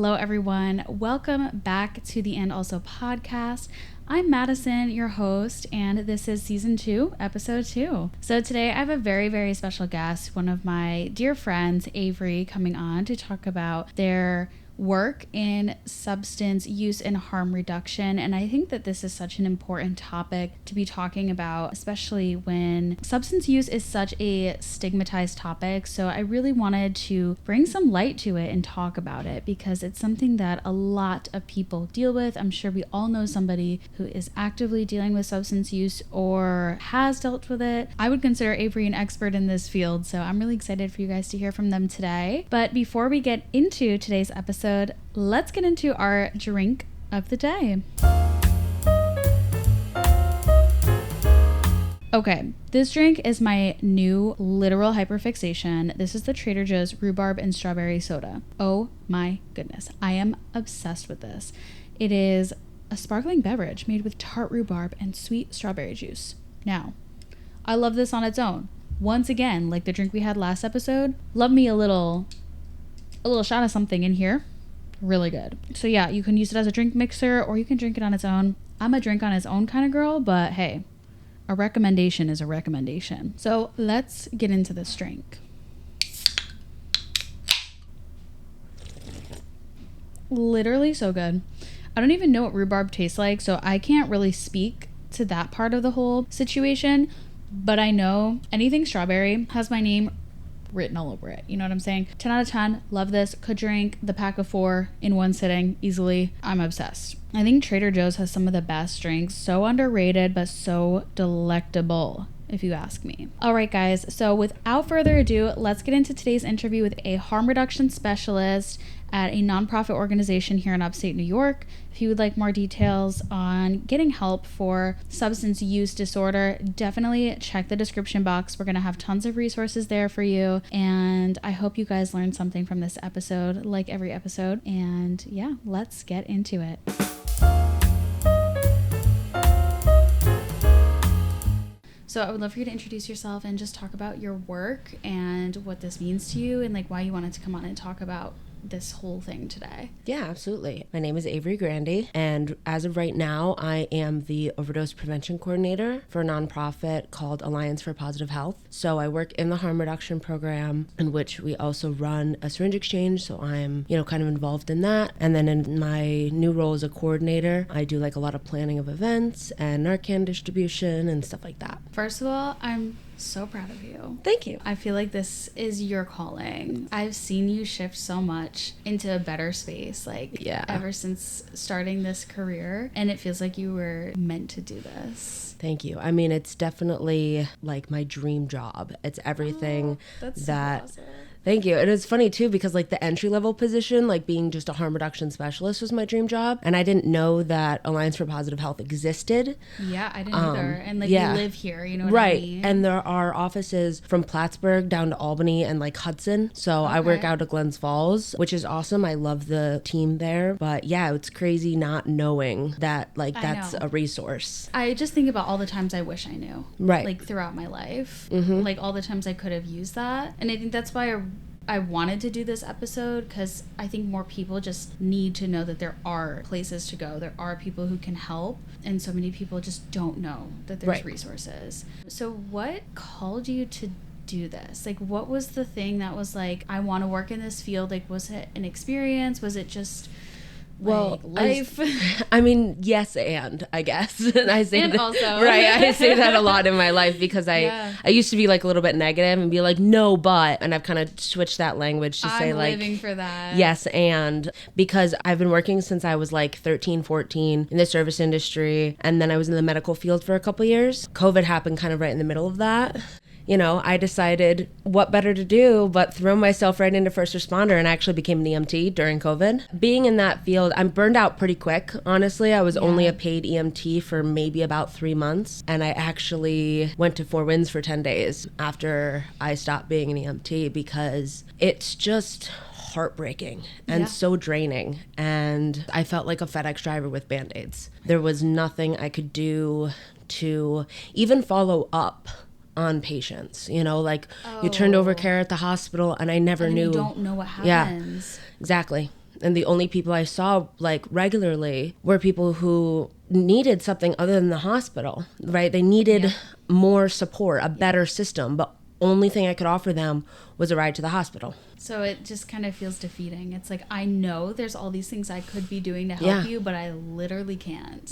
Hello, everyone. Welcome back to the And Also podcast. I'm Madison, your host, and this is season 2, episode 2. So today I have a very, very special guest, one of my dear friends, Avery, coming on to talk about their work in substance use and harm reduction. And I think that this is such an important topic to be talking about, especially when substance use is such a stigmatized topic. So I really wanted to bring some light to it and talk about it because it's something that a lot of people deal with. I'm sure we all know somebody who is actively dealing with substance use or has dealt with it. I would consider Avery an expert in this field, so I'm really excited for you guys to hear from them today. But before we get into today's episode, let's get into our drink of the day. Okay, this drink is my new literal hyperfixation. This is the Trader Joe's rhubarb and strawberry soda. Oh my goodness, I am obsessed with this. It is a sparkling beverage made with tart rhubarb and sweet strawberry juice. Now, I love this on its own. Once again, like the drink we had last episode, love me a little shot of something in here. Really good. So yeah, you can use it as a drink mixer or you can drink it on its own. I'm a drink on its own kind of girl, but hey, a recommendation is a recommendation. So let's get into this drink. Literally so good. I don't even know what rhubarb tastes like, so I can't really speak to that part of the whole situation, but I know anything strawberry has my name written all over it. You know what I'm saying? 10 out of 10. Love this. Could drink the pack of 4 in one sitting easily. I'm obsessed. I think Trader Joe's has some of the best drinks. So underrated, but so delectable, if you ask me. All right, guys. So without further ado, let's get into today's interview with a harm reduction specialist at a nonprofit organization here in upstate New York. If you would like more details on getting help for substance use disorder, definitely check the description box. We're going to have tons of resources there for you. And I hope you guys learned something from this episode, like every episode. And yeah, let's get into it. So I would love for you to introduce yourself and just talk about your work and what this means to you and like why you wanted to come on and talk about this whole thing today. Yeah, absolutely. My name is Avery Grande, and as of right now, I am the overdose prevention coordinator for a nonprofit called Alliance for Positive Health. So I work in the harm reduction program, in which we also run a syringe exchange. So I'm, kind of involved in that. And then in my new role as a coordinator, I do like a lot of planning of events and Narcan distribution and stuff like that. First of all, I'm so proud of you. Thank you. I feel like this is your calling. I've seen you shift so much into a better space, ever since starting this career, and it feels like you were meant to do this. Thank you. I mean, it's definitely like my dream job. It's everything that's that... so awesome. Thank you. And it's funny too, because like the entry level position, like being just a harm reduction specialist was my dream job. And I didn't know that Alliance for Positive Health existed. Yeah, I didn't either. And we live here, you know what right. I mean? And there are offices from Plattsburgh down to Albany and like Hudson. So I work out of Glens Falls, which is awesome. I love the team there. But yeah, it's crazy not knowing that that's a resource. I just think about all the times I wish I knew. Right. Like throughout my life. Mm-hmm. Like all the times I could have used that. And I think that's why I wanted to do this episode, because I think more people just need to know that there are places to go. There are people who can help. And so many people just don't know that there's resources. So what called you to do this? Like, what was the thing that was like, I want to work in this field? Like, was it an experience? Was it just... life? I mean, yes, and I guess. And I say and that, also. Right, I say that a lot in my life because I used to be like a little bit negative and be like, no, but, and I've kind of switched that language to say like, living for that. Yes, and because I've been working since I was like 13, 14 in the service industry. And then I was in the medical field for a couple years. COVID happened kind of right in the middle of that. I decided what better to do but throw myself right into first responder, and I actually became an EMT during COVID. Being in that field, I'm burned out pretty quick, honestly. I was only a paid EMT for maybe about 3 months, and I actually went to Four Winds for 10 days after I stopped being an EMT because it's just heartbreaking and so draining. And I felt like a FedEx driver with Band-Aids. There was nothing I could do to even follow up on patients, you turned over care at the hospital and I never knew. You don't know what happens. Yeah, exactly. And the only people I saw like regularly were people who needed something other than the hospital, right? They needed more support, a better system, but only thing I could offer them was a ride to the hospital. So it just kind of feels defeating. It's like, I know there's all these things I could be doing to help you, but I literally can't.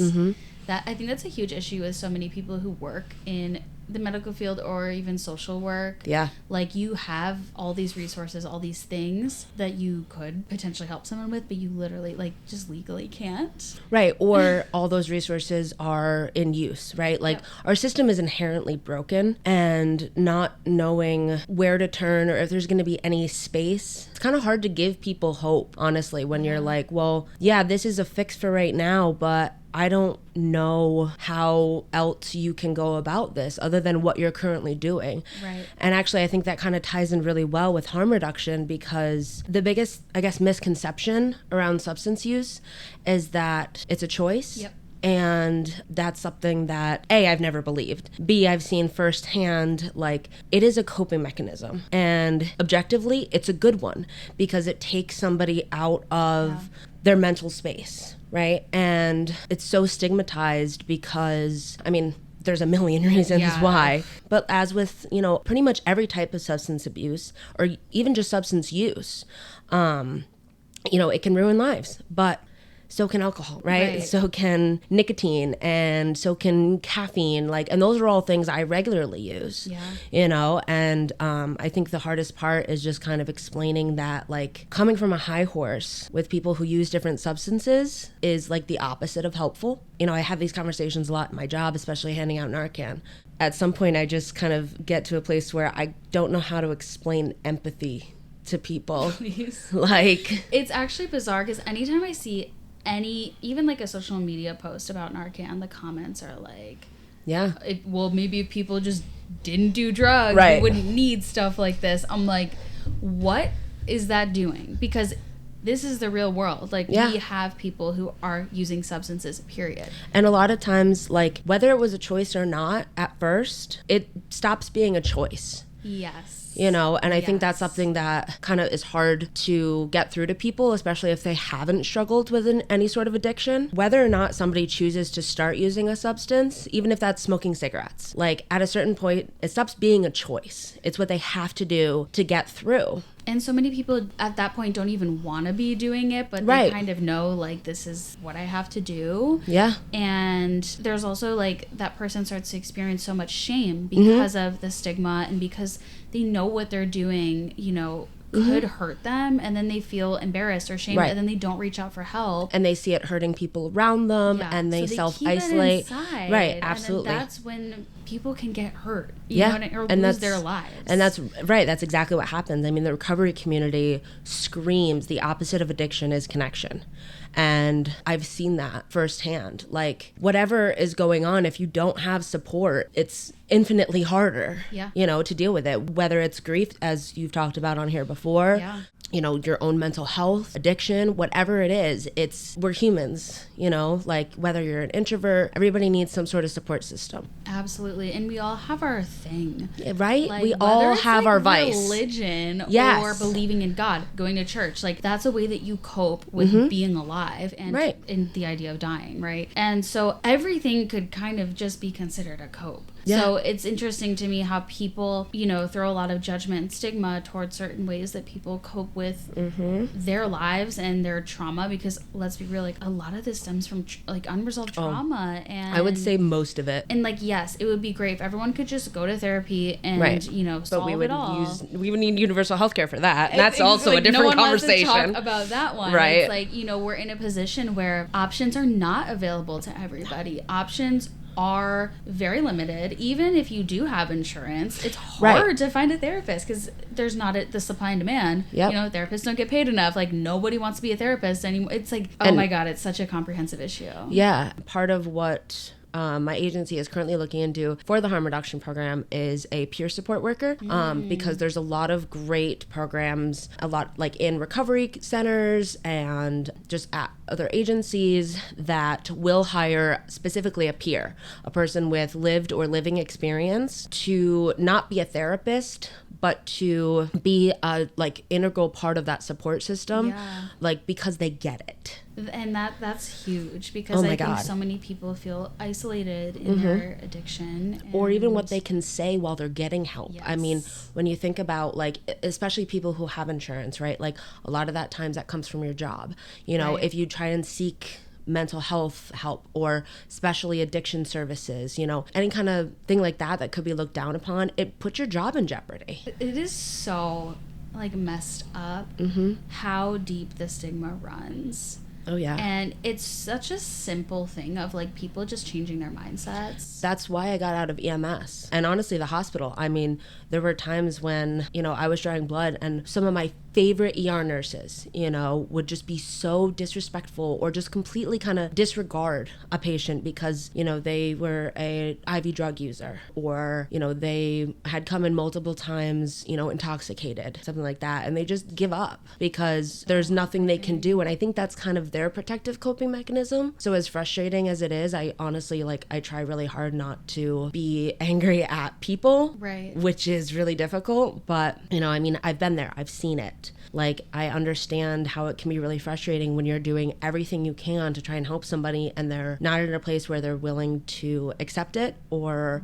That I think that's a huge issue with so many people who work in the medical field or even social work. Like, you have all these resources, all these things that you could potentially help someone with, but you literally like just legally can't. Right. Or all those resources are in use, right? Like our system is inherently broken, and not knowing where to turn or if there's going to be any space. It's kind of hard to give people hope, honestly, when you're like, well, yeah, this is a fix for right now, but I don't know how else you can go about this other than what you're currently doing. Right. And actually, I think that kind of ties in really well with harm reduction, because the biggest, I guess, misconception around substance use is that it's a choice. And that's something that, A, I've never believed. B, I've seen firsthand, like, it is a coping mechanism. And objectively, it's a good one because it takes somebody out of their mental space, right? And it's so stigmatized because, I mean, there's a million reasons why. But as with, you know, pretty much every type of substance abuse or even just substance use, you know, it can ruin lives. But so can alcohol, right? So can nicotine, and so can caffeine. Like, and those are all things I regularly use, you know? And I think the hardest part is just kind of explaining that, like, coming from a high horse with people who use different substances is like the opposite of helpful. You know, I have these conversations a lot in my job, especially handing out Narcan. At some point, I just kind of get to a place where I don't know how to explain empathy to people. Like, it's actually bizarre because anytime I see even like a social media post about Narcan, the comments are like, well, maybe if people just didn't do drugs, we wouldn't need stuff like this. I'm like, what is that doing? Because this is the real world. Like, we have people who are using substances, period. And a lot of times, like, whether it was a choice or not at first, it stops being a choice. You know, and I think that's something that kind of is hard to get through to people, especially if they haven't struggled with any sort of addiction. Whether or not somebody chooses to start using a substance, even if that's smoking cigarettes, like, at a certain point, it stops being a choice. It's what they have to do to get through. And so many people at that point don't even want to be doing it, but they kind of know, like, this is what I have to do. And there's also, like, that person starts to experience so much shame because of the stigma, and because they know what they're doing, you know, could hurt them, and then they feel embarrassed or shamed, and then they don't reach out for help. And they see it hurting people around them, and they self-isolate. Absolutely. And that's when people can get hurt, you know, or lose their lives. And that's that's exactly what happens. I mean, the recovery community screams the opposite of addiction is connection. And I've seen that firsthand. Like, whatever is going on, if you don't have support, it's infinitely harder, you know, to deal with it. Whether it's grief, as you've talked about on here before, you know, your own mental health, addiction, whatever it is, we're humans, you know, like, whether you're an introvert, everybody needs some sort of support system. Absolutely. And we all have our thing. Right? Like, we all have, like, our vice. Religion or believing in God, going to church. Like, that's a way that you cope with being alive and in the idea of dying, right? And so everything could kind of just be considered a cope. So it's interesting to me how people, you know, throw a lot of judgment and stigma towards certain ways that people cope with their lives and their trauma, because let's be real, like, a lot of this stems from like unresolved trauma. And I would say most of it. And, like, yes, it would be great if everyone could just go to therapy and you know, solve it all. We would need universal health care for that. And that's also like, a different conversation. No one wants to talk about that one. It's like, you know, we're in a position where options are not available to everybody. Options are very limited. Even if you do have insurance, it's hard to find a therapist because there's not the supply and demand. You know, therapists don't get paid enough. Like, nobody wants to be a therapist anymore. It's like, oh my God, it's such a comprehensive issue. Part of what my agency is currently looking into for the harm reduction program is a peer support worker, because there's a lot of great programs, a lot like in recovery centers and just other agencies that will hire specifically a peer, a person with lived or living experience, to not be a therapist, but to be a like integral part of that support system, like because they get it. And that's huge, because I think so many people feel isolated in their addiction. Or even what they can say while they're getting help. Yes. I mean, when you think about, like, especially people who have insurance, right? Like, a lot of that times that comes from your job. You know, if you try and seek mental health help or especially addiction services, you know, any kind of thing like that that could be looked down upon, it puts your job in jeopardy. It is so, like, messed up how deep the stigma runs. Oh, yeah. And it's such a simple thing of, like, people just changing their mindsets. That's why I got out of EMS. And honestly, the hospital. I mean, there were times when, you know, I was drawing blood and some of my favorite ER nurses, you know, would just be so disrespectful or just completely kind of disregard a patient because, you know, they were a IV drug user, or, you know, they had come in multiple times, you know, intoxicated, something like that. And they just give up because there's nothing they can do. And I think that's kind of their protective coping mechanism. So as frustrating as it is, I honestly, like, I try really hard not to be angry at people, which is really difficult. But, you know, I mean, I've been there. I've seen it. Like, I understand how it can be really frustrating when you're doing everything you can to try and help somebody and they're not in a place where they're willing to accept it or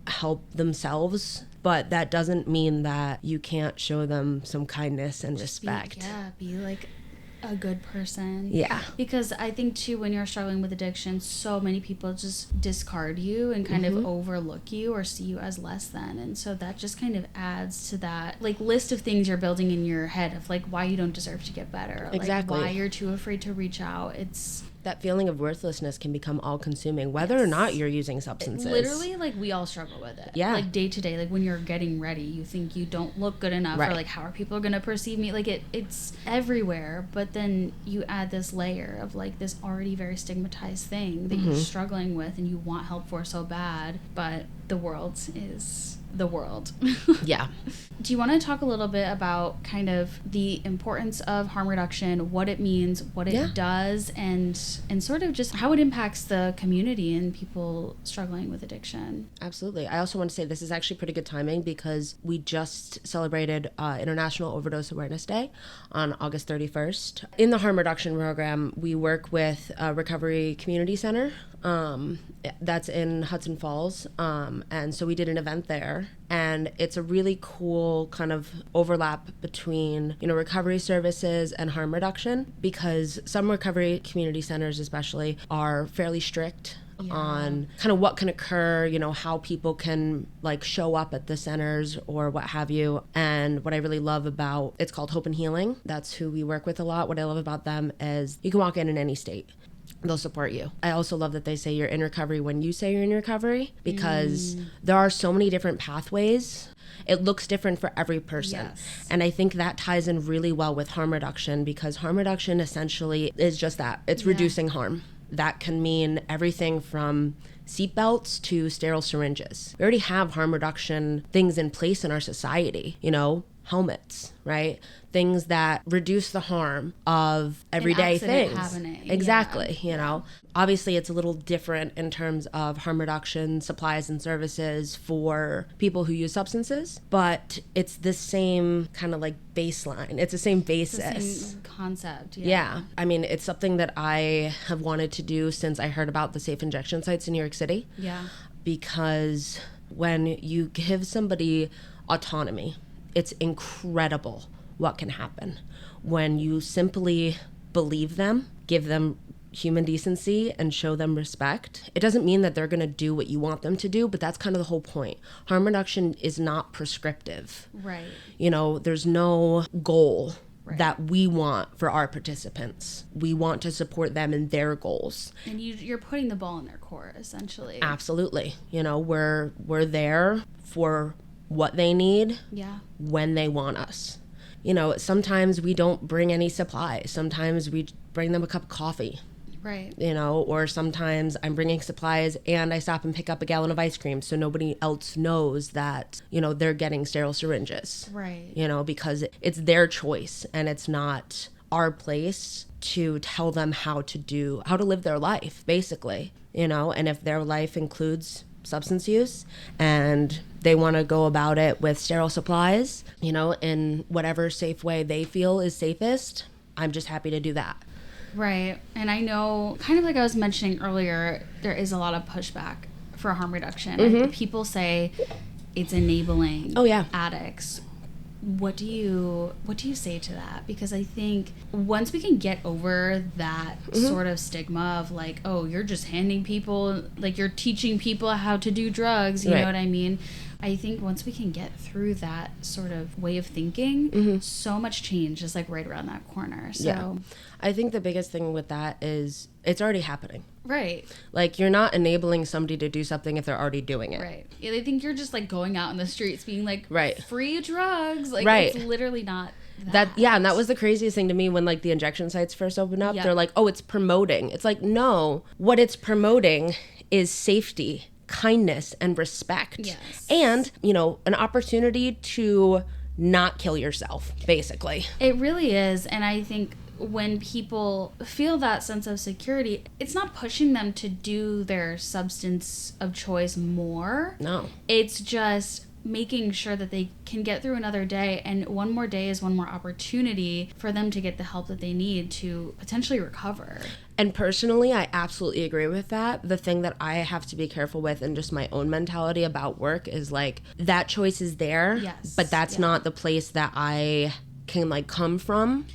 help themselves. But that doesn't mean that you can't show them some kindness and respect. Be like a good person. Yeah. Because I think too, when you're struggling with addiction, so many people just discard you and kind of overlook you or see you as less than. And so that just kind of adds to that, like, list of things you're building in your head of, like, why you don't deserve to get better. Exactly. Like, why you're too afraid to reach out. It's that feeling of worthlessness can become all-consuming, whether or not you're using substances. Literally, like, we all struggle with it. Yeah. Like, day to day, like, when you're getting ready, you think you don't look good enough, or, like, how are people going to perceive me? Like, it's everywhere, but then you add this layer of, like, this already very stigmatized thing that you're struggling with and you want help for so bad, but the world is the world. Yeah. Do you want to talk a little bit about kind of the importance of harm reduction, what it means, what it does, and sort of just how it impacts the community and people struggling with addiction? Absolutely. I also want to say this is actually pretty good timing because we just celebrated International Overdose Awareness Day on August 31st. In the harm reduction program, we work with a recovery community center that's in Hudson Falls, and so we did an event there, and it's a really cool kind of overlap between, you know, recovery services and harm reduction, because some recovery community centers especially are fairly strict on kind of what can occur, you know, how people can, like, show up at the centers or what have you. And what I really love about, it's called Hope and Healing. That's who we work with a lot. What I love about them is you can walk in any state. They'll support you. I also love that they say you're in recovery when you say you're in recovery, because there are so many different pathways. It looks different for every person. And I think that ties in really well with harm reduction, because harm reduction essentially is just that. It's reducing harm. That can mean everything from seatbelts to sterile syringes. We already have harm reduction things in place in our society, you know, helmets, right? Things that reduce the harm of everyday things. Happening. Exactly, you know. Obviously, it's a little different in terms of harm reduction supplies and services for people who use substances, but it's the same kind of like baseline. It's the same basis. It's the same concept. Yeah. I mean, it's something that I have wanted to do since I heard about the safe injection sites in New York City. Yeah. Because when you give somebody autonomy, it's incredible what can happen when you simply believe them, give them human decency, and show them respect. It doesn't mean that they're going to do what you want them to do, but that's kind of the whole point. Harm reduction is not prescriptive. Right. You know, there's no goal that we want for our participants. We want to support them in their goals. And you're putting the ball in their court, essentially. Absolutely. You know, we're there for what they need when they want us. You know, sometimes we don't bring any supplies. Sometimes we bring them a cup of coffee. Right. You know, or sometimes I'm bringing supplies and I stop and pick up a gallon of ice cream so nobody else knows that, you know, they're getting sterile syringes. Right. You know, because it's their choice and it's not our place to tell them how to live their life, basically, and if their life includes substance use and they want to go about it with sterile supplies, in whatever safe way they feel is safest, I'm just happy to do that. Right. And I know, kind of like I was mentioning earlier, there is a lot of pushback for harm reduction. Mm-hmm. People say it's enabling addicts. What do you say to that? Because I think once we can get over that sort of stigma of like, oh, you're just handing people, like you're teaching people how to do drugs, you know what I mean? I think once we can get through that sort of way of thinking, so much change is like right around that corner. So I think the biggest thing with that is it's already happening. Right. Like, you're not enabling somebody to do something if they're already doing it. Right. Yeah, they think you're just like going out in the streets being like, free drugs. Like, it's literally not that. Yeah, and that was the craziest thing to me when like the injection sites first opened up. They're like, oh, it's promoting. It's like, no, what it's promoting is safety, kindness, and respect. Yes. And, an opportunity to not kill yourself, basically. It really is. And I think when people feel that sense of security, it's not pushing them to do their substance of choice more. No. It's just making sure that they can get through another day, and one more day is one more opportunity for them to get the help that they need to potentially recover. And personally, I absolutely agree with that. The thing that I have to be careful with and just my own mentality about work is like, that choice is there, but that's not the place that I can like come from.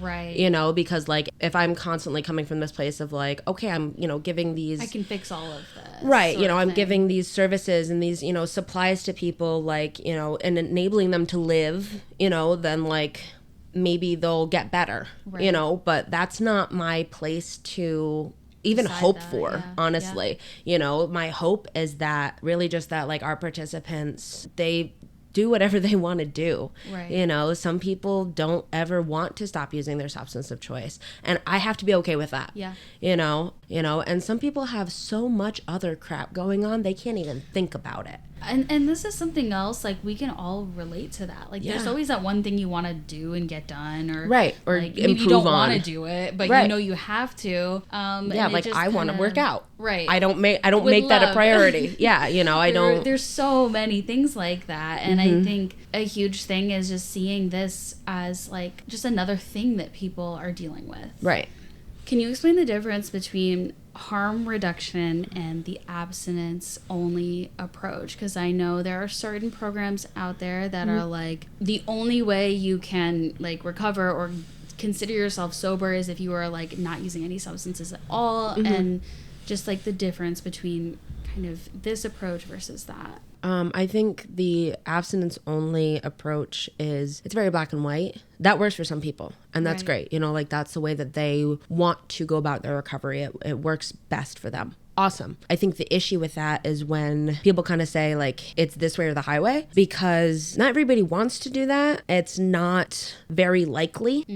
Right. Because like if I'm constantly coming from this place of like, okay, I'm, giving these, I can fix all of this. Right. I'm giving these services and these, supplies to people, like, and enabling them to live, then like maybe they'll get better, but that's not my place to even hope for, honestly. My hope is that really just that like our participants, they do whatever they want to do. Right. Some people don't ever want to stop using their substance of choice. And I have to be okay with that. Yeah. And some people have so much other crap going on, they can't even think about it. And this is something else, like, we can all relate to that. Like, there's always that one thing you want to do and get done, or or like, maybe you don't want to do it, but you have to. Like, I want to work out. Right. I don't make that a priority. I don't. There's so many things like that, and I think a huge thing is just seeing this as like just another thing that people are dealing with. Right. Can you explain the difference between harm reduction and the abstinence-only approach? Because I know there are certain programs out there that are like, the only way you can like recover or consider yourself sober is if you are like not using any substances at all, and just like the difference between kind of this approach versus that. I think the abstinence-only approach it's very black and white. That works for some people, and that's great. Like, that's the way that they want to go about their recovery. It works best for them. Awesome. I think the issue with that is when people kind of say like, it's this way or the highway, because not everybody wants to do that. It's not very likely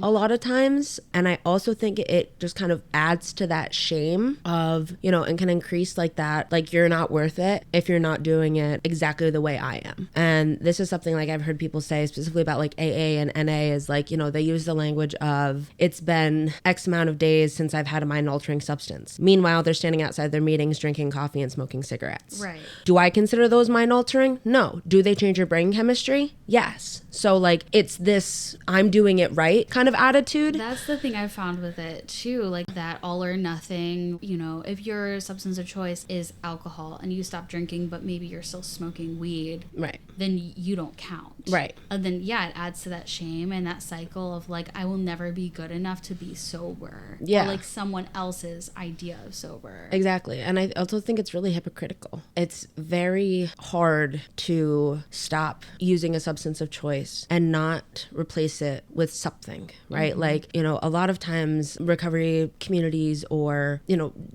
a lot of times. And I also think it just kind of adds to that shame of, and can increase like that, like, you're not worth it if you're not doing it exactly the way I am. And this is something like I've heard people say specifically about like AA and NA is like, they use the language of, it's been X amount of days since I've had a mind-altering substance. Meanwhile, they're standing outside their meetings drinking coffee and smoking cigarettes. Right. Do I consider those mind altering? No. Do they change your brain chemistry? Yes. So like, it's this I'm doing it right kind of attitude. That's the thing I found with it too, like that all or nothing. If your substance of choice is alcohol and you stop drinking but maybe you're still smoking weed, right, then you don't count. Right. And then it adds to that shame and that cycle of like, I will never be good enough to be sober. Yeah. Or like someone else's idea of sober. Exactly. And I also think it's really hypocritical. It's very hard to stop using a substance of choice and not replace it with something, right? Like, a lot of times recovery communities or,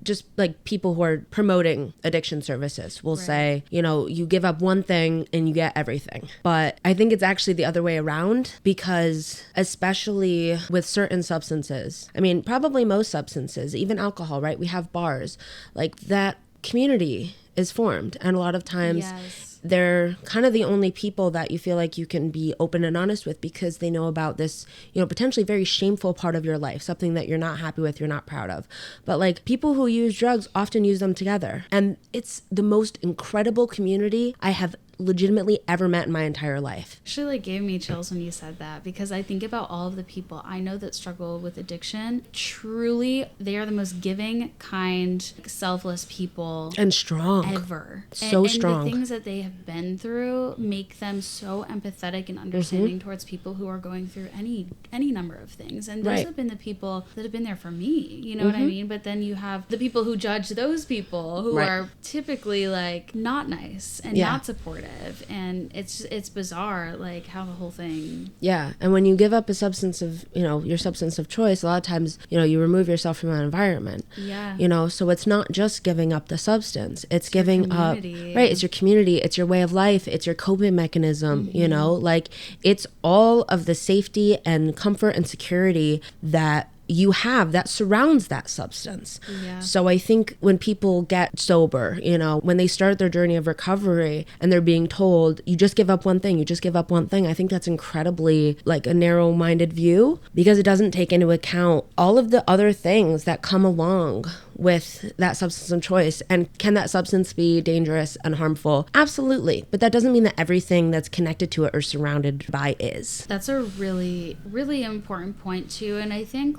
just like people who are promoting addiction services will say, you give up one thing and you get everything. But I think it's actually the other way around, because especially with certain substances, I mean, probably most substances, even alcohol, right? We have bars like that. Community is formed, and a lot of times they're kind of the only people that you feel like you can be open and honest with because they know about this, potentially very shameful part of your life, something that you're not happy with, you're not proud of. But like people who use drugs often use them together. And it's the most incredible community I have legitimately ever met in my entire life. Actually, like, gave me chills when you said that, because I think about all of the people I know that struggle with addiction. Truly, they are the most giving, kind, selfless people and strong ever. So strong. And the things that they have been through make them so empathetic and understanding towards people who are going through any number of things. And those have been the people that have been there for me. You know what I mean? But then you have the people who judge those people who are typically like not nice and not supportive. And it's bizarre, like, how the whole thing. Yeah. And when you give up a substance of, your substance of choice, a lot of times, you remove yourself from that environment. Yeah. So it's not just giving up the substance. It's giving up, right? It's your community. It's your way of life. It's your coping mechanism, like it's all of the safety and comfort and security that you have that surrounds that substance. Yeah. So I think when people get sober, when they start their journey of recovery and they're being told, you just give up one thing, I think that's incredibly like a narrow-minded view, because it doesn't take into account all of the other things that come along with that substance of choice. And can that substance be dangerous and harmful? Absolutely. But that doesn't mean that everything that's connected to it or surrounded by is. That's a really, really important point too. And I think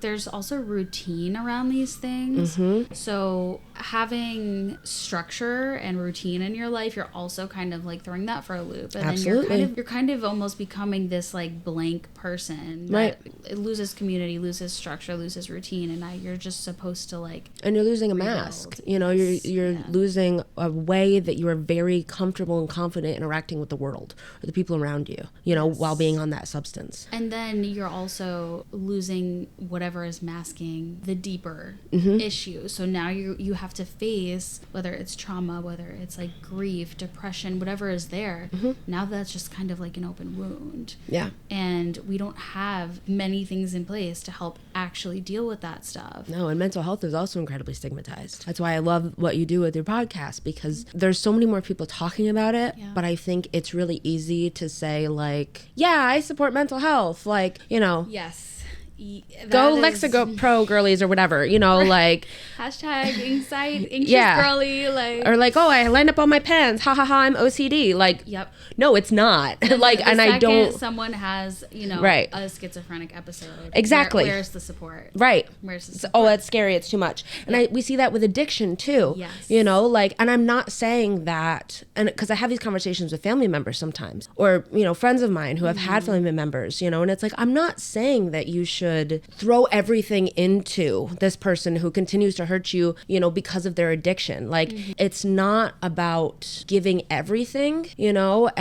there's also routine around these things. So having structure and routine in your life, you're also kind of like throwing that for a loop. And Absolutely. then you're kind of almost becoming this like blank person that loses community, loses structure, loses routine, and now you're just supposed to like, and you're losing a mask. You're losing a way that you are very comfortable and confident interacting with the world or the people around you, while being on that substance. And then you're also losing whatever is masking the deeper issue. So now you have to face, whether it's trauma, whether it's like grief, depression, whatever is there. Now that's just kind of like an open wound. Yeah. And we don't have many things in place to help actually deal with that stuff. No, and mental health is also incredibly stigmatized. That's why I love what you do with your podcast, because there's so many more people talking about it. Yeah. But I think it's really easy to say like, yeah, I support mental health. Like, Yes. Go Lexico Pro girlies or whatever, like hashtag anxious girly, like, or like, oh, I lined up all my pens, ha ha ha, I'm OCD. Like, yep. No, it's not. Like, and I don't. Someone has, right. a schizophrenic episode. Exactly. Where's the support? Right. Where's the support? Oh, that's scary. It's too much. And we see that with addiction too. Yes. And I'm not saying that, and because I have these conversations with family members sometimes, or friends of mine who have had family members, and it's like, I'm not saying that you should throw everything into this person who continues to hurt you, because of their addiction. Like, it's not about giving everything,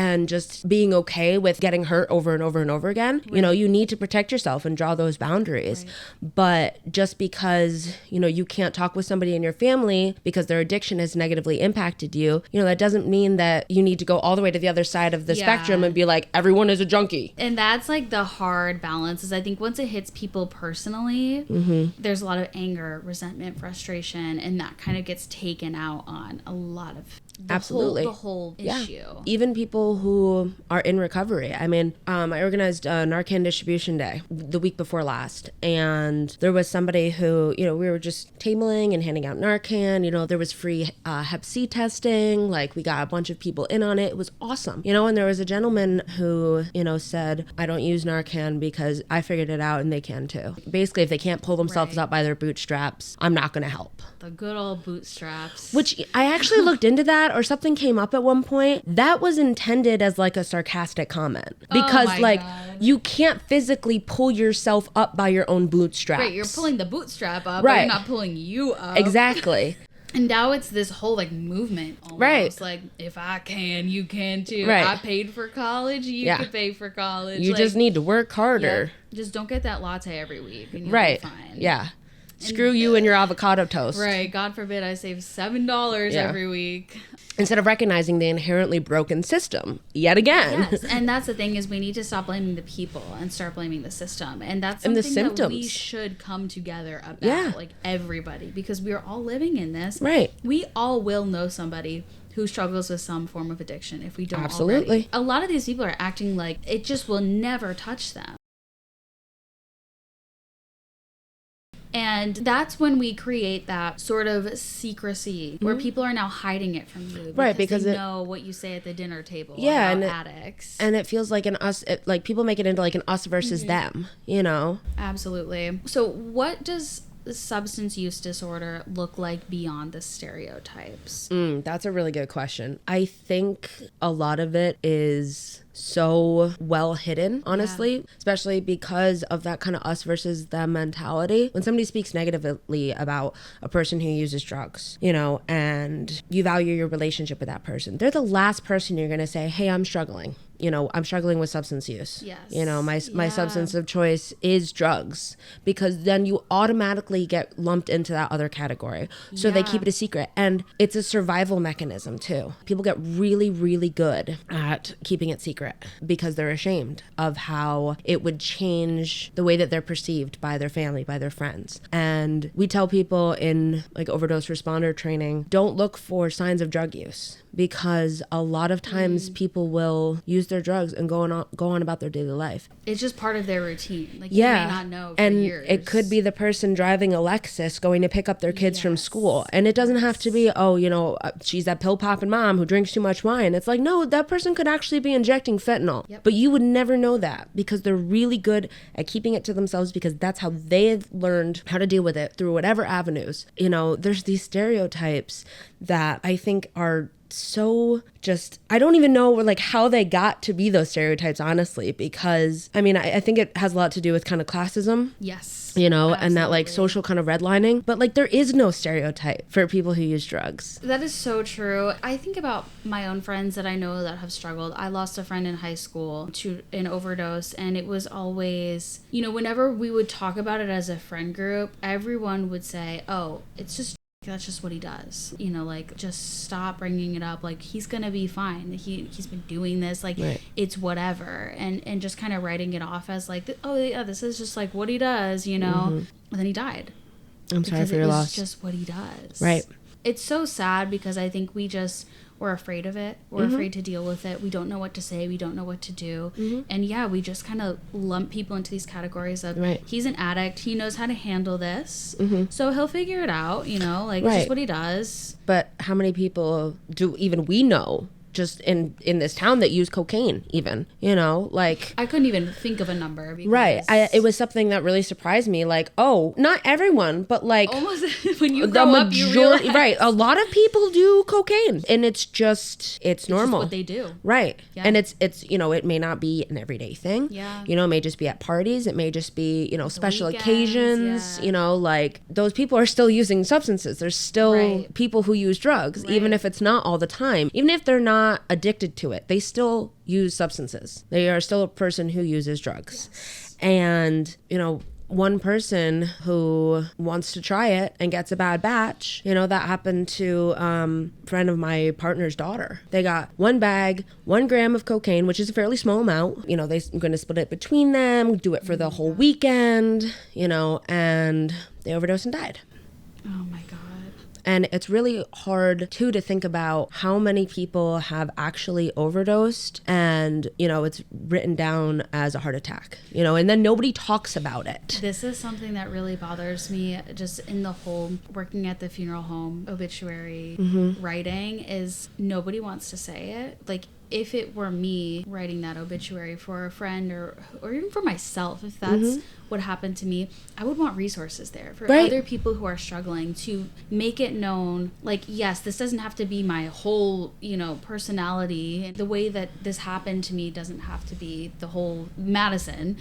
and just being okay with getting hurt over and over and over again. Right. You need to protect yourself and draw those boundaries. Right. But just because, you can't talk with somebody in your family because their addiction has negatively impacted you, that doesn't mean that you need to go all the way to the other side of the spectrum and be like, everyone is a junkie. And that's like the hard balance, is I think once it hits people personally, there's a lot of anger, resentment, frustration, and that kind of gets taken out on a lot of the whole issue. Even people who are in recovery. I mean, I organized a Narcan distribution day the week before last, and there was somebody who, we were just tabling and handing out Narcan. There was free Hep C testing. Like, we got a bunch of people in on it. It was awesome. And there was a gentleman who, said, I don't use Narcan because I figured it out and they can too. Basically, if they can't pull themselves up by their bootstraps, I'm not going to help. The good old bootstraps. Which I actually looked into that, or something came up at one point. That was intended as like a sarcastic comment. Because God. You can't physically pull yourself up by your own bootstraps. Right, you're pulling the bootstrap up, but you're not pulling you up. Exactly. And now it's this whole like movement almost. Right. Like, if I can, you can too. Right. I paid for college, you could pay for college. You just need to work harder. Yeah, just don't get that latte every week and you'll be fine. Yeah. Screw you and your avocado toast. Right. God forbid I save $7 every week. Instead of recognizing the inherently broken system yet again. Yes. And that's the thing, is we need to stop blaming the people and start blaming the system. And that's something that we should come together about, like everybody, because we are all living in this. Right. We all will know somebody who struggles with some form of addiction if we don't Absolutely. already. A lot of these people are acting like it just will never touch them. And that's when we create that sort of secrecy where people are now hiding it from you. Because they know what you say at the dinner table about addicts. And it feels like like people make it into like an us versus them, you know? Absolutely. So what does substance use disorder look like beyond the stereotypes? That's a really good question. I think a lot of it is so well hidden, honestly, especially because of that kind of us versus them mentality. When somebody speaks negatively about a person who uses drugs, you know, and you value your relationship with that person, they're the last person you're going to say, hey, I'm struggling. You know, I'm struggling with substance use. Yes. You know, my substance of choice is drugs, because then you automatically get lumped into that other category. So they keep it a secret. And it's a survival mechanism too. People get really, really good at keeping it secret because they're ashamed of how it would change the way that they're perceived by their family, by their friends. And we tell people in like overdose responder training, don't look for signs of drug use, because a lot of times people will use their drugs and go on about their daily life. It's just part of their routine. Like you may not know for years. It could be the person driving a Lexus going to pick up their kids from school. And it doesn't have to be, oh, you know, she's that pill popping mom who drinks too much wine. It's like, no, that person could actually be injecting fentanyl. Yep. But you would never know that because they're really good at keeping it to themselves, because that's how they've learned how to deal with it through whatever avenues. You know, there's these stereotypes that I think are so just, I don't even know like how they got to be those stereotypes, honestly, because I mean, I think it has a lot to do with kind of classism. Yes. You know, absolutely. And that like social kind of redlining, but like there is no stereotype for people who use drugs. That is so true. I think about my own friends that I know that have struggled. I lost a friend in high school to an overdose, and it was always, you know, whenever we would talk about it as a friend group, everyone would say, oh, it's just, that's just what he does, you know, like just stop bringing it up, like he's gonna be fine, he's been doing this, like it's whatever, and just kind of writing it off as like, oh yeah, this is just like what he does, you know. And then he died. I'm sorry for your loss. It's just what he does. Right. It's so sad because I think we're afraid of it. We're afraid to deal with it. We don't know what to say. We don't know what to do. And yeah, we just kind of lump people into these categories of, he's an addict. He knows how to handle this. So he'll figure it out, you know, like it's just what he does. But how many people do even we know just in this town that use cocaine even, you know, like I couldn't even think of a number. It was something that really surprised me, like, oh, not everyone, but like almost when you grow up, you realize. A lot of people do cocaine, and it's normal. Just what they do. And it's you know, it may not be an everyday thing. You know, it may just be at parties, it may just be, you know, special occasions, you know, like those people are still using substances. There's still people who use drugs, even if it's not all the time, even if they're not addicted to it, they still use substances. They are still a person who uses drugs. And, you know, one person who wants to try it and gets a bad batch, you know, that happened to a friend of my partner's daughter. They got 1 bag, 1 gram of cocaine, which is a fairly small amount. You know, they're going to split it between them, do it for the whole weekend, you know, and they overdosed and died. Oh my God. And it's really hard, too, to think about how many people have actually overdosed and, you know, it's written down as a heart attack, you know, and then nobody talks about it. This is something that really bothers me just in the whole working at the funeral home obituary writing is nobody wants to say it. Like, if it were me writing that obituary for a friend or even for myself, if that's what happened to me, I would want resources there for other people who are struggling to make it known, like, yes, this doesn't have to be my whole, you know, personality. The way that this happened to me doesn't have to be the whole Madison.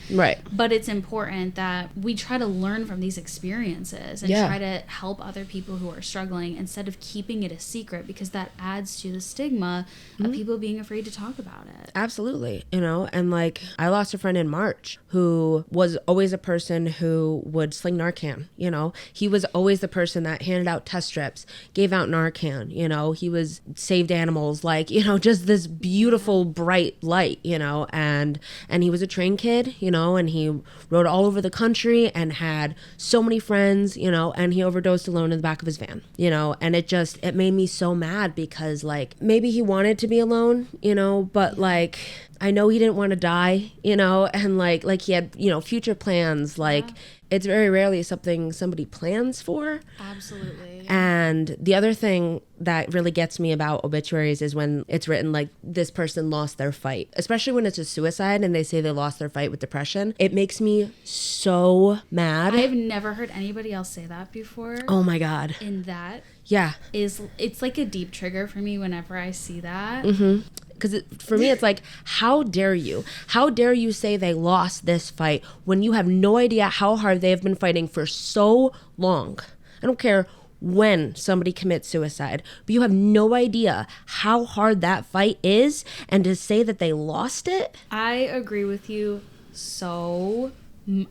But it's important that we try to learn from these experiences and try to help other people who are struggling instead of keeping it a secret, because that adds to the stigma of people being afraid afraid to talk about it. Absolutely. You know, and like I lost a friend in March who was always a person who would sling Narcan. You know, he was always the person that handed out test strips, gave out Narcan. You know, he was saved animals, like, you know, just this beautiful bright light, you know, and he was a trained kid, you know, and he rode all over the country and had so many friends, you know, and he overdosed alone in the back of his van, you know, and it made me so mad because like maybe he wanted to be alone, you know, but like I know he didn't want to die, you know, and like he had, you know, future plans. Like it's very rarely something somebody plans for. Absolutely. And the other thing that really gets me about obituaries is when it's written like this person lost their fight, especially when it's a suicide and they say they lost their fight with depression. It makes me so mad. I've never heard anybody else say that before. Oh my God. And that yeah, it's like a deep trigger for me whenever I see that. Mm-hmm. Because for me, it's like, how dare you? How dare you say they lost this fight when you have no idea how hard they have been fighting for so long? I don't care when somebody commits suicide, but you have no idea how hard that fight is, and to say that they lost it? I agree with you so...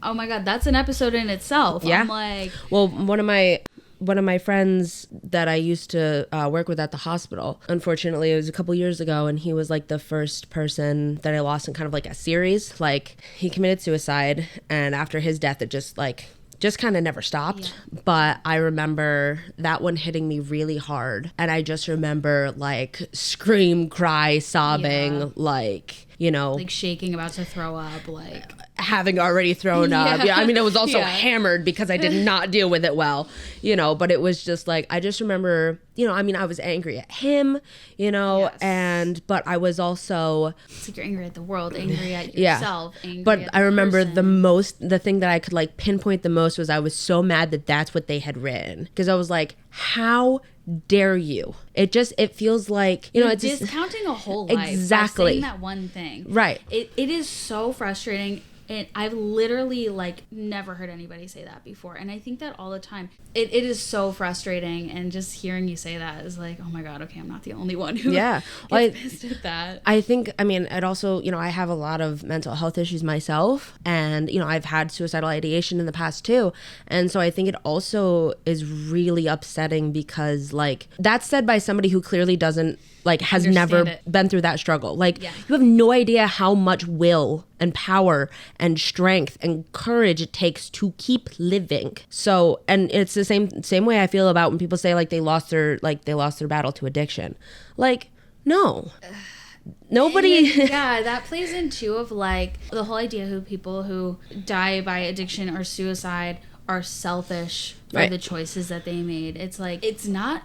Oh my God, that's an episode in itself. Yeah. I'm like... Well, one of my friends that I used to work with at the hospital, unfortunately, it was a couple years ago, and he was like the first person that I lost in kind of like a series. Like he committed suicide, and after his death, it just kind of never stopped. Yeah. But I remember that one hitting me really hard. And I just remember like scream, cry, sobbing, like, you know, like shaking, about to throw up, like having already thrown up. Yeah. I mean, it was also hammered because I did not deal with it well, you know, but it was just like, I just remember, you know, I mean, I was angry at him, you know, but I was also... It's like you're angry at the world, angry at yourself, angry but at I remember person. the thing that I could like pinpoint the most was I was so mad that that's what they had written. Because I was like, how dare you? It feels like, you know, it's discounting a whole life. Exactly. By saying that one thing. Right. It is so frustrating. And I've literally like never heard anybody say that before. And I think that all the time. It is so frustrating. And just hearing you say that is like, oh my God, okay, I'm not the only one who gets pissed at that. I think, I mean, it also, you know, I have a lot of mental health issues myself. And, you know, I've had suicidal ideation in the past too. And so I think it also is really upsetting because like that's said by somebody who clearly doesn't has never been through that struggle. Like you have no idea how much will and power and strength and courage it takes to keep living. So, and it's the same way I feel about when people say like they lost their battle to addiction. Like, no. Nobody. Yeah, that plays into of like the whole idea who people who die by addiction or suicide are selfish for the choices that they made. It's like, it's not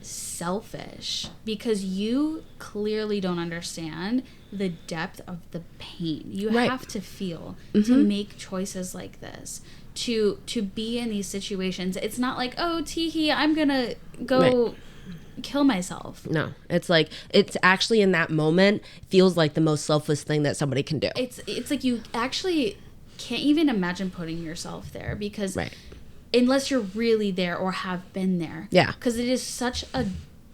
selfish because you clearly don't understand the depth of the pain you have to feel to make choices like this, to be in these situations. It's not like, oh, teehee, I'm gonna go kill myself. No, it's like, it's actually in that moment feels like the most selfless thing that somebody can do. It's like you actually can't even imagine putting yourself there because unless you're really there or have been there. Yeah. Because it is such a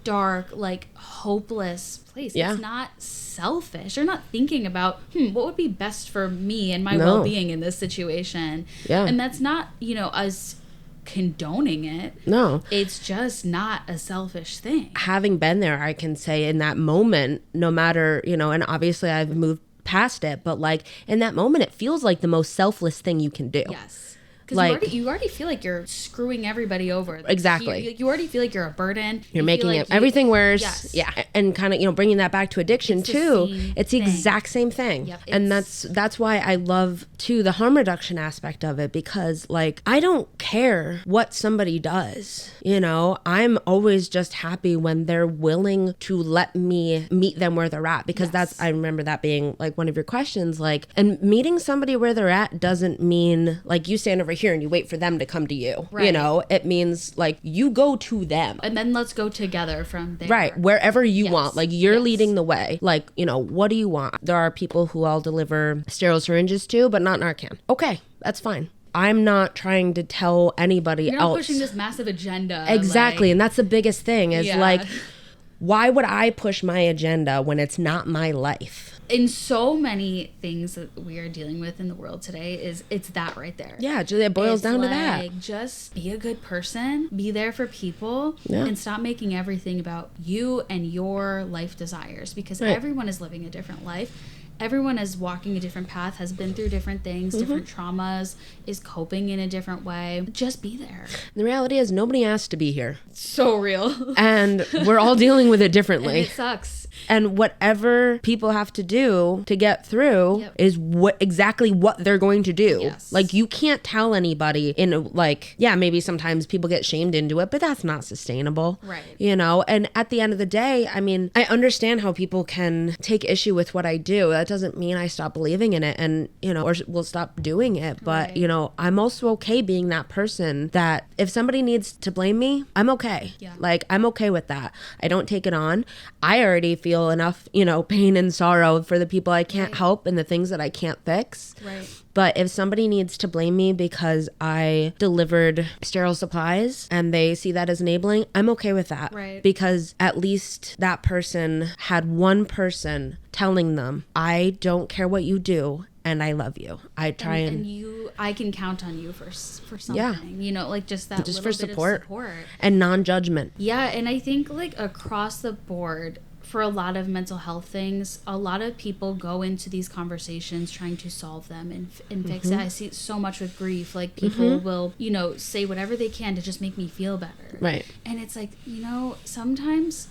dark, like, hopeless place. Yeah. It's not selfish. You're not thinking about, what would be best for me and my well-being in this situation. Yeah. And that's not, you know, us condoning it. No. It's just not a selfish thing. Having been there, I can say in that moment, no matter, you know, and obviously I've moved past it, but like in that moment, it feels like the most selfless thing you can do. Yes. Because you already feel like you're screwing everybody over. Like, exactly. You already feel like you're a burden. You're making everything worse. Yes. Yeah. And kind of, you know, bringing that back to addiction too. It's the exact same thing. Yep, and that's why I love too the harm reduction aspect of it, because like I don't care what somebody does. You know, I'm always just happy when they're willing to let me meet them where they're at, because I remember that being like one of your questions, like, and meeting somebody where they're at doesn't mean like you stand over here and you wait for them to come to you. Right. You know, it means like you go to them. And then let's go together from there. Right. Wherever you want. Like you're leading the way. Like, you know, what do you want? There are people who I'll deliver sterile syringes to, but not Narcan. Okay, that's fine. I'm not trying to tell anybody else. You're not pushing this massive agenda. Exactly. And that's the biggest thing is like, why would I push my agenda when it's not my life? In so many things that we are dealing with in the world today, it's that right there. Yeah, it boils down to that. Just be a good person, be there for people, and stop making everything about you and your life desires, because everyone is living a different life. Everyone is walking a different path, has been through different things, different traumas, is coping in a different way. Just be there. The reality is nobody asked to be here. So real. And we're all dealing with it differently. And it sucks. And whatever people have to do to get through is exactly what they're going to do. Yes. Like, you can't tell anybody maybe sometimes people get shamed into it, but that's not sustainable. Right. You know, and at the end of the day, I mean, I understand how people can take issue with what I do. That doesn't mean I stop believing in it and, you know, or will stop doing it. But, you know, I'm also okay being that person that if somebody needs to blame me, I'm okay. Yeah. Like, I'm okay with that. I don't take it on. I already feel enough, you know, pain and sorrow for the people I can't help and the things that I can't fix. Right. But if somebody needs to blame me because I delivered sterile supplies and they see that as enabling, I'm okay with that. Right. Because at least that person had one person telling them, I don't care what you do and I love you. I try I can count on you for something. Yeah. You know, like just that just little for bit support of support. And non-judgment. Yeah, and I think like across the board, for a lot of mental health things, a lot of people go into these conversations trying to solve them and fix it. I see it so much with grief. Like, people will, you know, say whatever they can to just make me feel better. Right. And it's like, you know, sometimes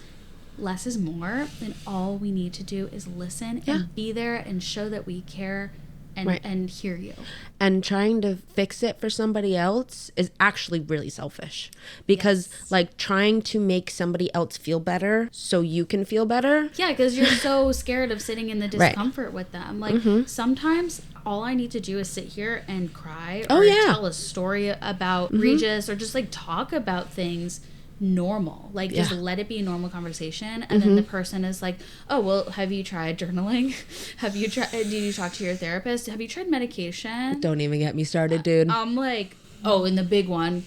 less is more, and all we need to do is listen and be there and show that we care and hear you. And trying to fix it for somebody else is actually really selfish, because like trying to make somebody else feel better so you can feel better. Yeah, because you're so scared of sitting in the discomfort with them. Like sometimes all I need to do is sit here and cry or tell a story about Regis, or just like talk about things normal, like just let it be a normal conversation, and then the person is like, oh well, have you tried journaling? Did you talk to your therapist? Have you tried medication? Don't even get me started, dude. I'm like, oh, and the big one,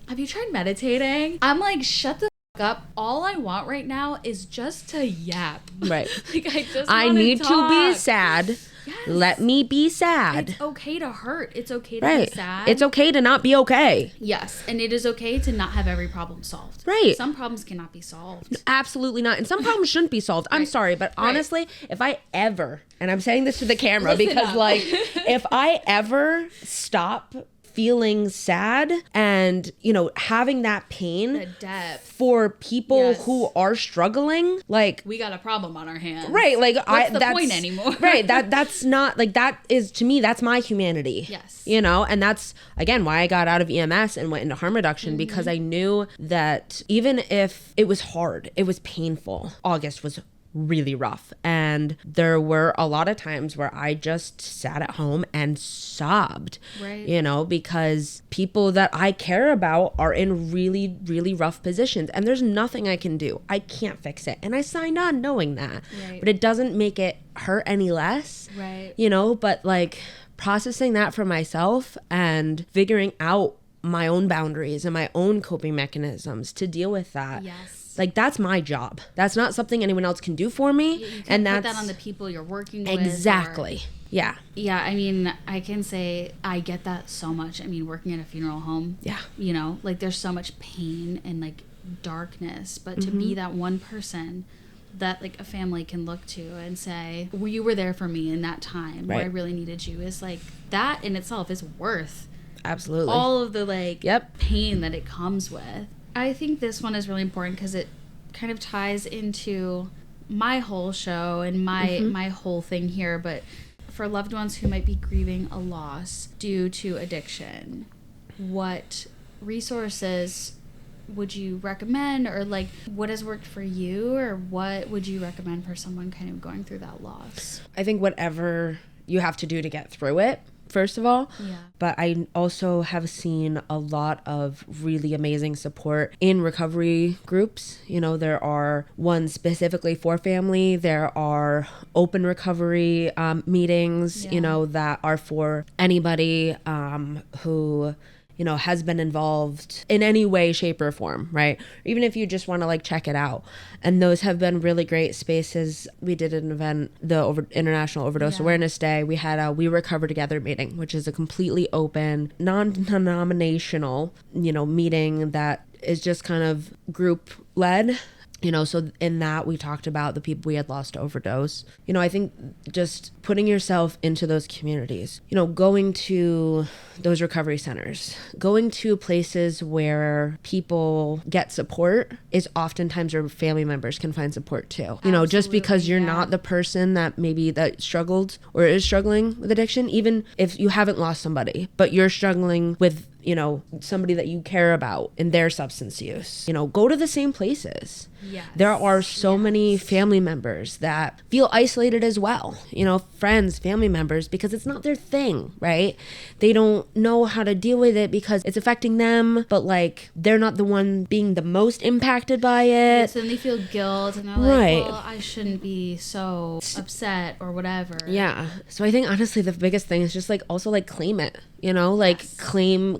have you tried meditating? I'm like, shut the up. All I want right now is just to yap. Right. Like, I need to be sad. Yes. Let me be sad. It's okay to hurt. It's okay to be sad. It's okay to not be okay. Yes. And it is okay to not have every problem solved. Right. Some problems cannot be solved. Absolutely not. And some problems shouldn't be solved. I'm sorry, but honestly, if I ever, and I'm saying this to the camera because like, if I ever stop feeling sad and, you know, having that pain, the depth for people who are struggling, like, we got a problem on our hands. Right. Like, what's the point anymore? Right. That's not like, that is, to me, that's my humanity. Yes. You know, and that's again why I got out of EMS and went into harm reduction, because I knew that even if it was hard, it was painful. August was really rough, and there were a lot of times where I just sat at home and sobbed, you know, because people that I care about are in really, really rough positions, and there's nothing I can do. I can't fix it, and I signed on knowing that, but it doesn't make it hurt any less, you know. But like, processing that for myself and figuring out my own boundaries and my own coping mechanisms to deal with that. Like, that's my job. That's not something anyone else can do for me. You and put that's that on the people you're working with. Exactly. Yeah. Yeah, I mean, I can say I get that so much. I mean, working at a funeral home. Yeah. You know, like, there's so much pain and like darkness, but to be that one person that like a family can look to and say, well, you were there for me in that time where I really needed you, is like, that in itself is worth absolutely all of the like pain that it comes with. I think this one is really important because it kind of ties into my whole show and my whole thing here. But for loved ones who might be grieving a loss due to addiction, what resources would you recommend, or like, what has worked for you, or what would you recommend for someone kind of going through that loss? I think whatever you have to do to get through it, first of all. But I also have seen a lot of really amazing support in recovery groups. You know, there are ones specifically for family. There are open recovery meetings, you know, that are for anybody who has been involved in any way, shape, or form, right? Even if you just want to like check it out. And those have been really great spaces. We did an event, the International Overdose Awareness Day. We had a We Recover Together meeting, which is a completely open, non-denominational, meeting that is just kind of group led. So in that we talked about the people we had lost to overdose. I think just putting yourself into those communities, going to those recovery centers, going to places where people get support is oftentimes where family members can find support too. Absolutely, just because you're not the person that struggled or is struggling with addiction, even if you haven't lost somebody, but you're struggling with somebody that you care about in their substance use, go to the same places. Yes. There are so many family members that feel isolated as well, friends, family members, because it's not their thing, right? They don't know how to deal with it because it's affecting them, but like they're not the one being the most impacted by it. So then they feel guilt and they're Right. like, well, I shouldn't be so upset or whatever. Yeah. So I think honestly the biggest thing is just like also like claim it,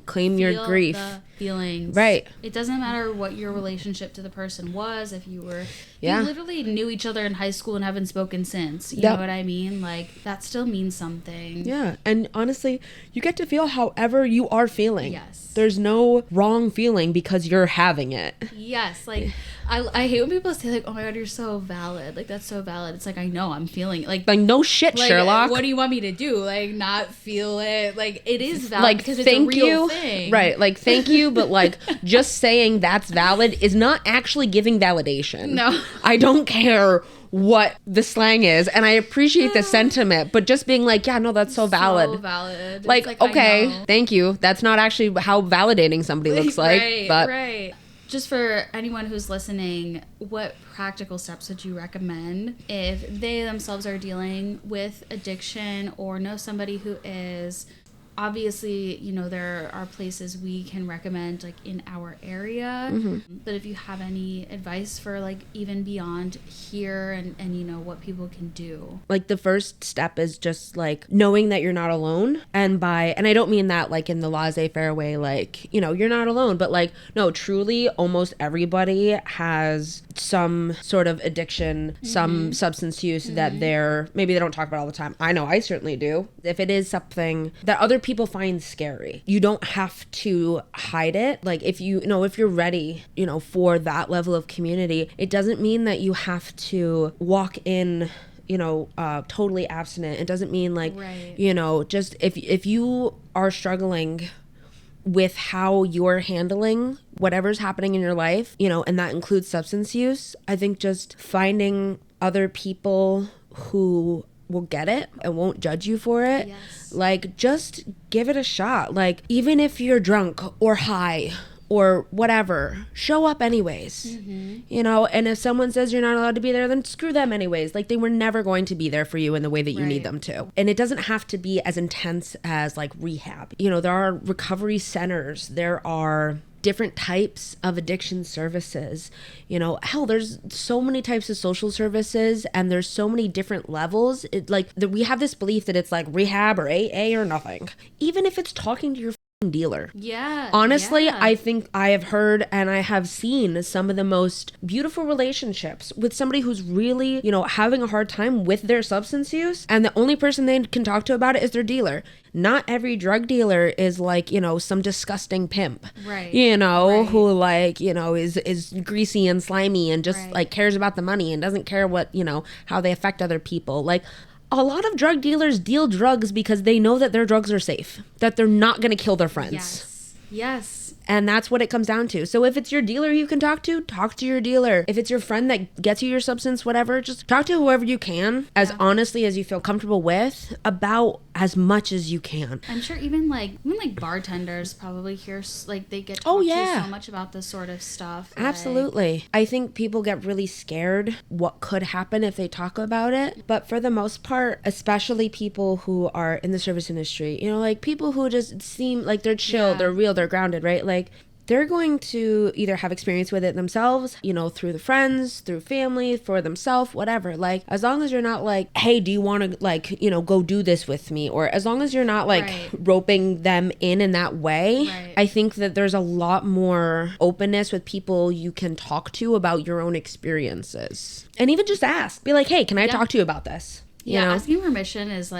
claim your Feel grief. the feelings. Right. It doesn't matter what your relationship to the person was. If you Yeah. you literally knew each other in high school and haven't spoken since. You Yep. know what I mean? Like that still means something. Yeah. And honestly, you get to feel however you are feeling. Yes. There's no wrong feeling because you're having it. Yes. Like I hate when people say like, oh my God, you're so valid. Like that's so valid. It's like, I know I'm feeling it. Like no shit, Like, Sherlock. what do you want me to do? Like not feel it? Like it is valid Like because it's a thank real you. thing. Right. Like thank you, but like just saying that's valid is not actually giving validation. No. I don't care what the slang is, and I appreciate the sentiment, but just being like, yeah, no, that's so valid. So valid. Like, It's I okay, know. thank you. That's not actually how validating somebody looks like. Right, But right. Just for anyone who's listening, what practical steps would you recommend if they themselves are dealing with addiction or know somebody who is? Obviously, there are places we can recommend like in our area, but if you have any advice for like even beyond here and what people can do. like the first step is just like knowing that you're not alone, and I don't mean that like in the laissez-faire way, like you're not alone, but like no, truly almost everybody has some sort of addiction, some substance use that maybe they don't talk about all the time. I know I certainly do. If it is something that other people find scary, you don't have to hide it. Like if if you're ready for that level of community, it doesn't mean that you have to walk in totally abstinent. It doesn't mean like Right. just if you are struggling with how you're handling whatever's happening in your life, and that includes substance use, I think just finding other people who will get it and won't judge you for it. Yes. Like just give it a shot. Like even if you're drunk or high or whatever, show up anyways. And if someone says you're not allowed to be there, then screw them anyways. Like they were never going to be there for you in the way that you need them to. And it doesn't have to be as intense as like rehab. There are recovery centers, there are different types of addiction services. Hell, there's so many types of social services, and there's so many different levels. We have this belief that it's like rehab or AA or nothing. Even if it's talking to your dealer. Yeah. Honestly, yeah. I think I have heard and I have seen some of the most beautiful relationships with somebody who's really, having a hard time with their substance use, and the only person they can talk to about it is their dealer. Not every drug dealer is like, some disgusting pimp. Right. Who like, is greasy and slimy and just like cares about the money and doesn't care what, how they affect other people. Like a lot of drug dealers deal drugs because they know that their drugs are safe, that they're not going to kill their friends. Yes. And that's what it comes down to. So if it's your dealer you can talk to your dealer. If it's your friend that gets you your substance, whatever, just talk to whoever you can as honestly as you feel comfortable with about as much as you can. I'm sure even like bartenders probably hear like they get talked to so much about this sort of stuff. Absolutely. I think people get really scared what could happen if they talk about it. But for the most part, especially people who are in the service industry, like people who just seem like they're chill, they're real, they're grounded, right? Like they're going to either have experience with it themselves, you know, through the friends, through family, for themselves, whatever. Like, as long as you're not like, hey, do you want to, like, you know, go do this with me? Or as long as you're not like roping them in that way, I think that there's a lot more openness with people you can talk to about your own experiences. And even just ask, be like, hey, can I talk to you about this? Yeah, you know? Asking permission is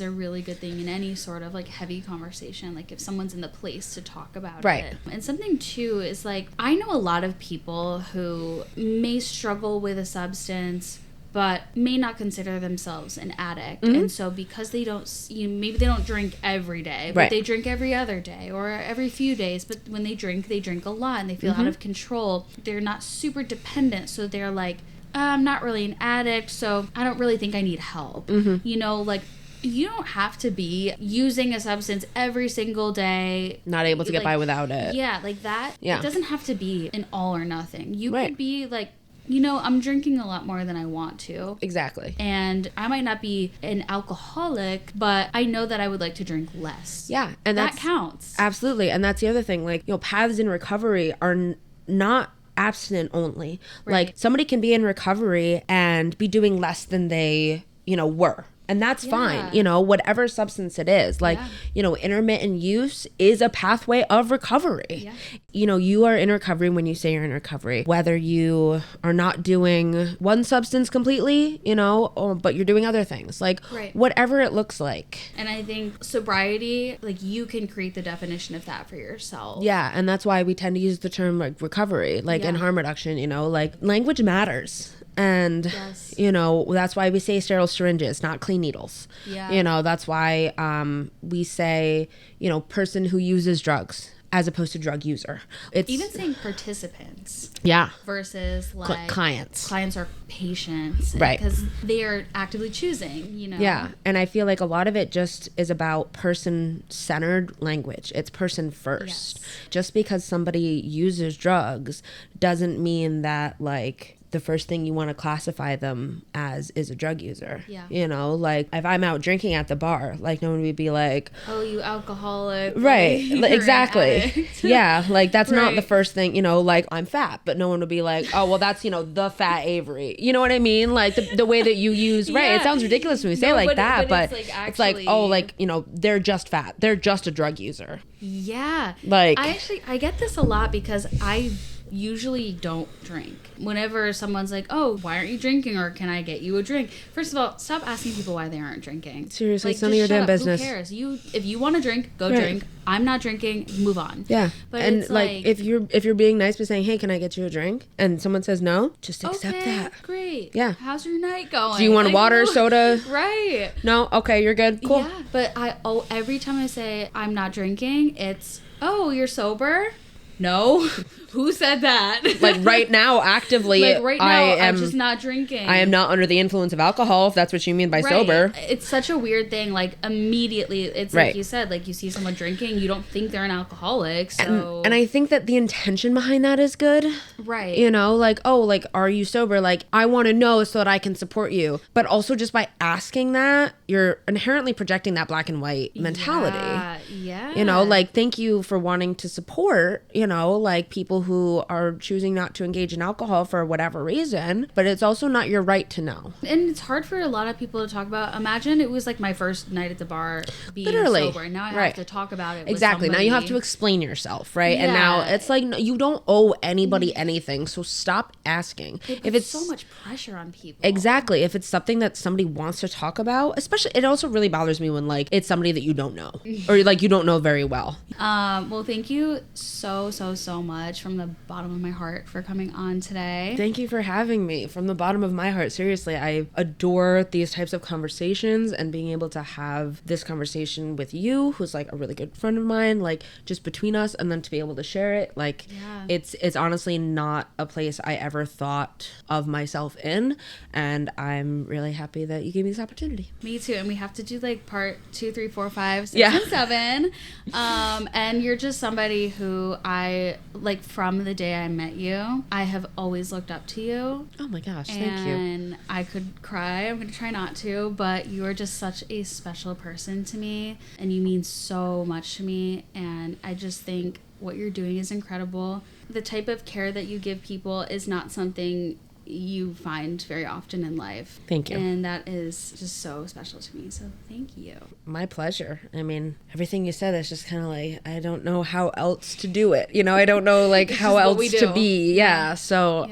a really good thing in any sort of like heavy conversation. Like if someone's in the place to talk about it. And something too is like, I know a lot of people who may struggle with a substance but may not consider themselves an addict. And so because they don't, maybe they don't drink every day, but they drink every other day or every few days. But when they drink a lot and they feel out of control. They're not super dependent. So they're like, I'm not really an addict, so I don't really think I need help. You know, like, you don't have to be using a substance every single day. Not able to get by without it. Yeah, like that. It doesn't have to be an all or nothing. You could be like, you know, I'm drinking a lot more than I want to. Exactly. And I might not be an alcoholic, but I know that I would like to drink less. Yeah, and that counts. Absolutely. And that's the other thing. Like, you know, paths in recovery are not abstinent only. Like, somebody can be in recovery and be doing less than they, you know, were. And that's fine, you know, whatever substance it is. Like, you know, intermittent use is a pathway of recovery. You know, you are in recovery when you say you're in recovery, whether you are not doing one substance completely, you know, but you're doing other things, like whatever it looks like. And I think sobriety, like, you can create the definition of that for yourself. Yeah. And that's why we tend to use the term like recovery, like and harm reduction, you know, like language matters. And, you know, that's why we say sterile syringes, not clean needles. You know, that's why we say, you know, person who uses drugs as opposed to drug user. It's even saying participants. Versus like clients. Clients are patients. Because they are actively choosing, you know. Yeah. And I feel like a lot of it just is about person-centered language. It's person first. Just because somebody uses drugs doesn't mean that, like, the first thing you want to classify them as is a drug user. You know, like if I'm out drinking at the bar, like no one would be like, oh, you alcoholic. Like, exactly. Like that's not the first thing, you know, like I'm fat, but no one would be like, oh, well, that's, you know, the fat Avery. You know what I mean? Like the way that you use, it sounds ridiculous when we say like that, but it's like, oh, like, you know, they're just fat. They're just a drug user. Like, I get this a lot because I usually don't drink. Whenever someone's like, oh, why aren't you drinking, or can I get you a drink? First of all, stop asking people why they aren't drinking. Seriously, like, it's none of your damn business. Who cares? If you want to drink, go drink. I'm not drinking, move on. But and it's like if you're being nice by saying, hey, can I get you a drink, and someone says no, just accept that. Great. How's your night going? Do you want water, soda? No? Okay, you're good. Cool. But every time I say I'm not drinking, it's, oh, you're sober? No. Who said that? Like right now, actively, like right now, I'm just not drinking. I am not under the influence of alcohol, if that's what you mean by sober. It's such a weird thing. Like immediately, it's like you said, like you see someone drinking, you don't think they're an alcoholic. So and I think that the intention behind that is good. You know, like, oh, like, are you sober? Like, I want to know so that I can support you. But also just by asking that, you're inherently projecting that black and white mentality. You know, like, thank you for wanting to support, you know, like people who are choosing not to engage in alcohol for whatever reason, but it's also not your right to know. And it's hard for a lot of people to talk about. Imagine it was like my first night at the bar being sober, and now I have to talk about it with somebody. Now you have to explain yourself, and now it's like you don't owe anybody anything, so stop asking. If it's so much pressure on people. If it's something that somebody wants to talk about, especially, it also really bothers me when like it's somebody that you don't know or like you don't know very well. Well, thank you so much from the bottom of my heart for coming on today. Thank you for having me from the bottom of my heart. Seriously, I adore these types of conversations, and being able to have this conversation with you, who's like a really good friend of mine, like just between us, and then to be able to share it, like it's honestly not a place I ever thought of myself in, and I'm really happy that you gave me this opportunity. Me too. And we have to do like part 2, 3, 4, 5, 6, and 7. And you're just somebody who I like from the day I met you. I have always looked up to you. Oh my gosh, thank you. And I could cry. I'm going to try not to, but you are just such a special person to me, and you mean so much to me. And I just think what you're doing is incredible. The type of care that you give people is not something you find very often in life. Thank you. And that is just so special to me. So thank you. My pleasure. I mean, everything you said is just kind of like, I don't know how else to do it. You know, I don't know like how else to be. Yeah. So,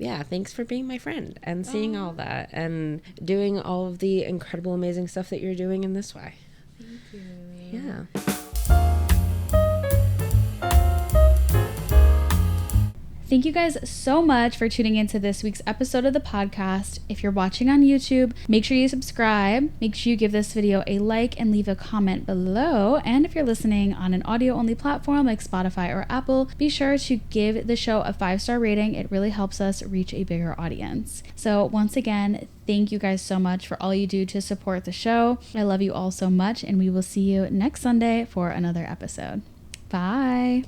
thanks for being my friend and seeing all that and doing all of the incredible, amazing stuff that you're doing in this way. Thank you. Yeah. Thank you guys so much for tuning into this week's episode of the podcast. If you're watching on YouTube, make sure you subscribe. Make sure you give this video a like and leave a comment below. And if you're listening on an audio-only platform like Spotify or Apple, be sure to give the show a 5-star rating. It really helps us reach a bigger audience. So once again, thank you guys so much for all you do to support the show. I love you all so much, and we will see you next Sunday for another episode. Bye.